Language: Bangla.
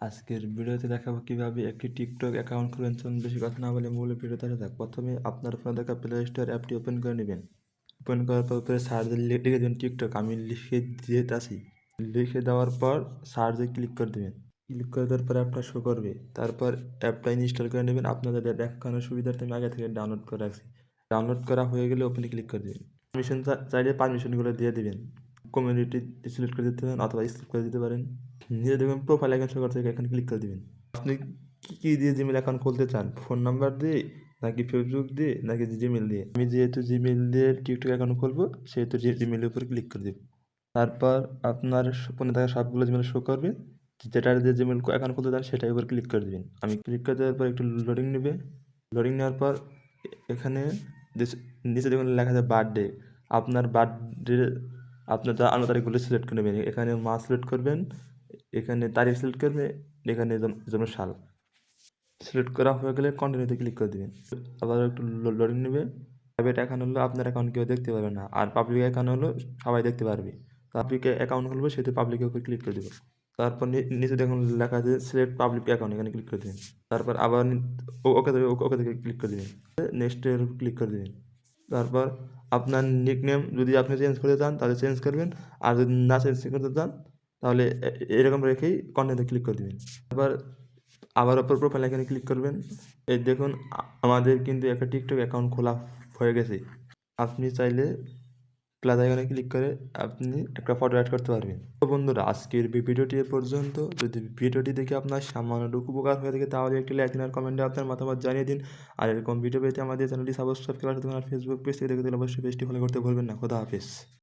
আজকের ভিডিওতে দেখাবো কিভাবে একটি টিকটক অ্যাকাউন্ট খুলবেন। চলুন বেশি কথা না বলে মূল ভিডিওতে আসা যাক। প্রথমে আপনার ফোনে থাকা প্লে স্টোর অ্যাপটি ওপেন করে নেবেন। ওপেন করার পর উপরে সার্চে লিখে দেবেন টিকটক, আমি লিখে দিয়েছি। লিখে দেওয়ার পর সার্চে ক্লিক করে দেবেন। ক্লিক করে দেওয়ার পর অ্যাপটা শো করবে। তারপর অ্যাপটা ইনস্টল করে নেবেন। আপনাদের দেখানোর সুবিধার্থে আমি আগে থেকে ডাউনলোড করে রাখছি। ডাউনলোড করা হয়ে গেলে ওপেনে ক্লিক করে দেবেন। পারমিশন চাইলে পারমিশনগুলো দিয়ে দেবেন। কমিউনিটি সিলেক্ট করে দিতে পারেন অথবা স্কিপ করে দিতে পারেন। নিজে দেখবেন প্রোফাইল আইকন শো করতে এখানে ক্লিক করে দিবেন। আপনি কী দিয়ে জিমেল অ্যাকাউন্ট খুলতে চান, ফোন নাম্বার দিয়ে নাকি ফেসবুক দিয়ে নাকি জিমেল দিয়ে? আমি যেহেতু জিমেল দিয়ে টিকটক অ্যাকাউন্ট খুলবো সেহেতু জিমেলের উপর ক্লিক করে দেব। তারপর আপনার ফোনে থাকা সবগুলো জিমেল শো করবে। যেটা দিয়ে জিমেল অ্যাকাউন্ট খুলতে চান সেটার উপর ক্লিক করে দেবেন। আমি ক্লিক করে দেওয়ার পর একটু লোডিং নেবে। লোডিং নেওয়ার পর এখানে নিচে দেখুন লেখা আছে বার্থডে। আপনার বার্থডে আপনার জন্ম তারিখগুলো সিলেক্ট করে নেবেন। এখানে মাস সিলেক্ট করবেন, এখানে তারিখ সিলেক্ট করবে, এখানে জন্ম সাল সিলেক্ট করা হয়ে গেলে কন্টিনিউতে ক্লিক করে দেবেন। আবার একটু লোডিং নেবে। প্রাইভেট অ্যাকাউন্ট হলো আপনার অ্যাকাউন্ট কেউ দেখতে পারবে না, আর পাবলিক অ্যাকাউন্ট হলো সবাই দেখতে পারবে। পাবলিক অ্যাকাউন্ট খুলবো সেহেতু পাবলিকের উপর ক্লিক করে দেবো। তারপর নিচে দেখুন লেখা আছে সিলেক্ট পাবলিক অ্যাকাউন্ট, এখানে ক্লিক করে দেবেন। তারপর আবার ওকে থেকে ক্লিক করে দেবেন। নেক্সটের ক্লিক করে দেবেন। তারপর আপনার নিকনেম যদি আপনি চেঞ্জ করতে চান তাহলে চেঞ্জ করবেন, আর যদি না চেঞ্জ করতে চান তাহলে এরকম রেখেই কন্টিনিউতে ক্লিক করে দেবেন। তারপর আবার ওপর প্রোফাইল এখানে ক্লিক করবেন। এই দেখুন আমাদের কিন্তু একটা টিকটক অ্যাকাউন্ট খোলা হয়ে গেছে। আপনি চাইলে প্লাস আইকনে ক্লিক করে আপনি একটা ফটো অ্যাড করতে পারবেন। তো বন্ধুরা, আজকের ভিডিওটি এ পর্যন্ত। যদি ভিডিওটি দেখে আপনার সামান্যটুকু উপকার হয়ে থাকে তাহলে একটি লাইক দিন আর কমেন্টে আপনার মতামত জানিয়ে দিন। আর এরকম ভিডিও পেতে আমাদের চ্যানেলটি সাবস্ক্রাইব করার সাথে ফেসবুক পেজ থেকে দেখে দিলে অবশ্যই পেজটি ফলো করতে ভুলবেন না। খোদা হাফেজ।